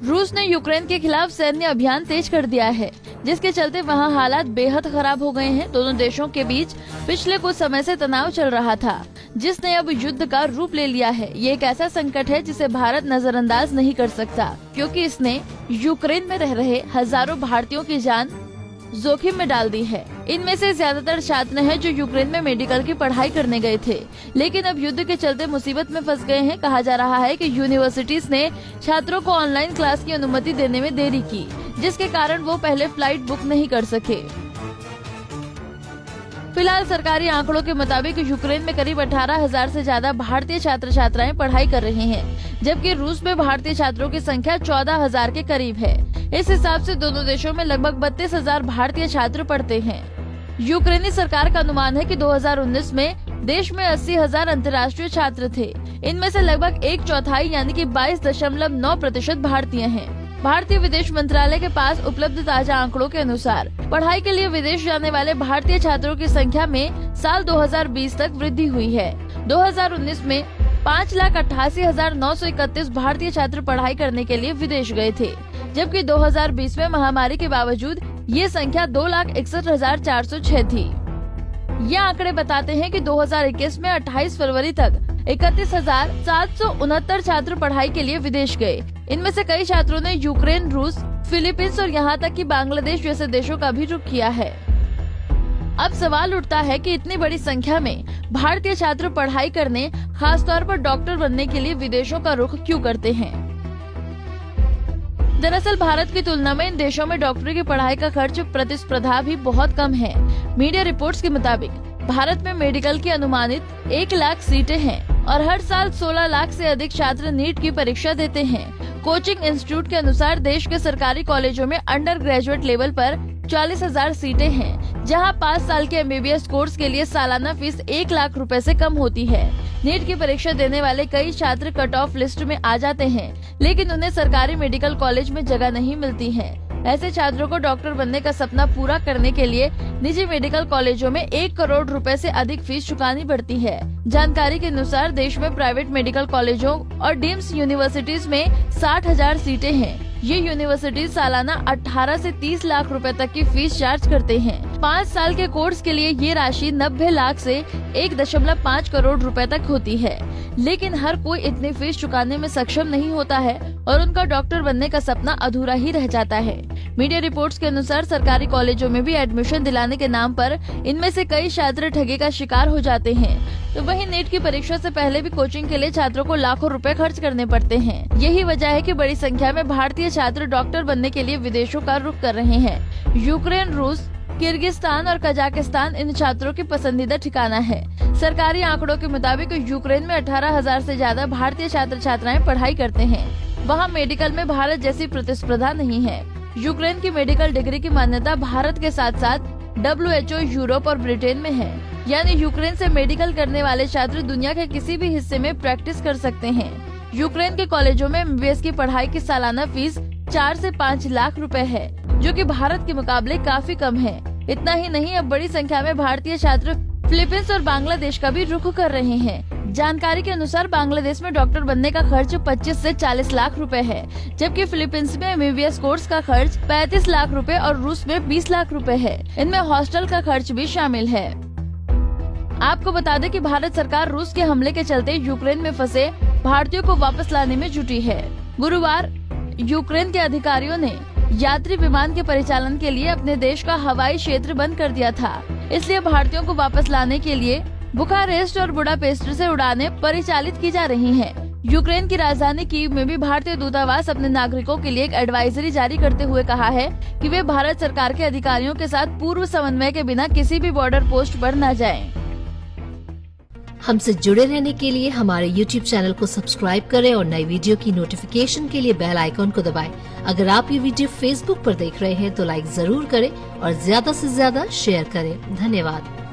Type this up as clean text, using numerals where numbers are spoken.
रूस ने यूक्रेन के खिलाफ सैन्य अभियान तेज कर दिया है, जिसके चलते वहां हालात बेहद खराब हो गए हैं। दोनों देशों के बीच पिछले कुछ समय से तनाव चल रहा था, जिसने अब युद्ध का रूप ले लिया है। ये एक ऐसा संकट है जिसे भारत नजरअंदाज नहीं कर सकता, क्योंकि इसने यूक्रेन में रह रहे हजारों भारतीयों की जान जोखिम में डाल दी है। इनमें से ज्यादातर छात्र हैं जो यूक्रेन में मेडिकल की पढ़ाई करने गए थे, लेकिन अब युद्ध के चलते मुसीबत में फंस गए हैं। कहा जा रहा है कि यूनिवर्सिटीज ने छात्रों को ऑनलाइन क्लास की अनुमति देने में देरी की, जिसके कारण वो पहले फ्लाइट बुक नहीं कर सके। फिलहाल सरकारी आंकड़ों के मुताबिक यूक्रेन में करीब 18,000 से ज्यादा भारतीय छात्र छात्राएं पढ़ाई कर रहे हैं, जबकि रूस में भारतीय छात्रों की संख्या 14,000 के करीब है। इस हिसाब से दोनों देशों में लगभग 32,000 भारतीय छात्र पढ़ते हैं। यूक्रेनी सरकार का अनुमान है कि 2019 में देश में 80,000 अंतर्राष्ट्रीय छात्र थे। इनमें से लगभग 1/4 यानी कि 22.9% भारतीय हैं। भारतीय विदेश मंत्रालय के पास उपलब्ध ताजा आंकड़ों के अनुसार पढ़ाई के लिए विदेश जाने वाले भारतीय छात्रों की संख्या में साल 2020 तक वृद्धि हुई है। 2019 में 5,88,931 भारतीय छात्र पढ़ाई करने के लिए विदेश गए थे, जबकि 2020 में महामारी के बावजूद ये संख्या 2,61,406 थी। ये आंकड़े बताते हैं कि 2021 में 28 फरवरी तक 31,769 छात्र पढ़ाई के लिए विदेश गए। इनमें से कई छात्रों ने यूक्रेन, रूस, फिलीपींस और यहाँ तक कि बांग्लादेश जैसे देशों का भी रुख किया है। अब सवाल उठता है कि इतनी बड़ी संख्या में भारतीय छात्र पढ़ाई करने, खासतौर पर डॉक्टर बनने के लिए विदेशों का रुख क्यों करते हैं। दरअसल भारत की तुलना में इन देशों में डॉक्टरी की पढ़ाई का खर्च, प्रतिस्पर्धा भी बहुत कम है। मीडिया रिपोर्ट्स के मुताबिक भारत में मेडिकल की अनुमानित 1 लाख सीटें हैं और हर साल 16 लाख से अधिक छात्र नीट की परीक्षा देते हैं। कोचिंग इंस्टीट्यूट के अनुसार देश के सरकारी कॉलेजों में अंडर ग्रेजुएट लेवल पर 40,000 सीटें हैं, जहां 5 साल के MBBS कोर्स के लिए सालाना फीस 1 लाख रुपए से कम होती है। नीट की परीक्षा देने वाले कई छात्र कट ऑफ लिस्ट में आ जाते हैं, लेकिन उन्हें सरकारी मेडिकल कॉलेज में जगह नहीं मिलती है। ऐसे छात्रों को डॉक्टर बनने का सपना पूरा करने के लिए निजी मेडिकल कॉलेजों में 1 करोड़ रुपए से अधिक फीस चुकानी पड़ती है। जानकारी के अनुसार देश में प्राइवेट मेडिकल कॉलेजों और डीम्स यूनिवर्सिटीज में 60,000 सीटें हैं। ये यूनिवर्सिटी सालाना 18 से 30 लाख रुपए तक की फीस चार्ज करते हैं। 5 साल के कोर्स के लिए ये राशि 90 लाख से 1.5 करोड़ रुपए तक होती है, लेकिन हर कोई इतनी फीस चुकाने में सक्षम नहीं होता है और उनका डॉक्टर बनने का सपना अधूरा ही रह जाता है। मीडिया रिपोर्ट्स के अनुसार सरकारी कॉलेजों में भी एडमिशन दिलाने के नाम पर इनमें से कई छात्र ठगी का शिकार हो जाते हैं। तो वहीं नीट की परीक्षा से पहले भी कोचिंग के लिए छात्रों को लाखों रुपए खर्च करने पड़ते हैं। यही वजह है कि बड़ी संख्या में भारतीय छात्र डॉक्टर बनने के लिए विदेशों का रुख कर रहे हैं। यूक्रेन, रूस, किर्गिस्तान और कजाकिस्तान इन छात्रों की पसंदीदा ठिकाना है। सरकारी आंकड़ों के मुताबिक यूक्रेन में 18,000 से ज्यादा भारतीय छात्र छात्राएं पढ़ाई करते हैं। वहाँ मेडिकल में भारत जैसी प्रतिस्पर्धा नहीं है। यूक्रेन की मेडिकल डिग्री की मान्यता भारत के साथ साथ WHO, यूरोप और ब्रिटेन में है, यानी यूक्रेन से मेडिकल करने वाले छात्र दुनिया के किसी भी हिस्से में प्रैक्टिस कर सकते हैं। यूक्रेन के कॉलेजों में MBBS की पढ़ाई की सालाना फीस 4 से 5 लाख रुपए है, जो कि भारत के मुकाबले काफी कम है। इतना ही नहीं, अब बड़ी संख्या में भारतीय छात्र फिलीपींस और बांग्लादेश का भी रुख कर रहे हैं। जानकारी के अनुसार बांग्लादेश में डॉक्टर बनने का खर्च 25 से 40 लाख रुपए है, जबकि फिलीपींस में MBBS कोर्स का खर्च 35 लाख रुपए और रूस में 20 लाख रुपए है। इनमें हॉस्टल का खर्च भी शामिल है। आपको बता दें कि भारत सरकार रूस के हमले के चलते यूक्रेन में फंसे भारतीयों को वापस लाने में जुटी है। गुरुवार यूक्रेन के अधिकारियों ने यात्री विमान के परिचालन के लिए अपने देश का हवाई क्षेत्र बंद कर दिया था। इसलिए भारतीयों को वापस लाने के लिए बुखारेस्ट और बुडापेस्ट से उड़ानें परिचालित की जा रही हैं। यूक्रेन की राजधानी कीव में भी भारतीय दूतावास अपने नागरिकों के लिए एक एडवाइजरी जारी करते हुए कहा है कि वे भारत सरकार के अधिकारियों के साथ पूर्व समन्वय के बिना किसी भी बॉर्डर पोस्ट पर न जाएं। हमसे जुड़े रहने के लिए हमारे YouTube चैनल को सब्सक्राइब करें और नई वीडियो की नोटिफिकेशन के लिए बेल आइकॉन को दबाएं। अगर आप ये वीडियो Facebook पर देख रहे हैं तो लाइक जरूर करें और ज्यादा से ज्यादा शेयर करें। धन्यवाद।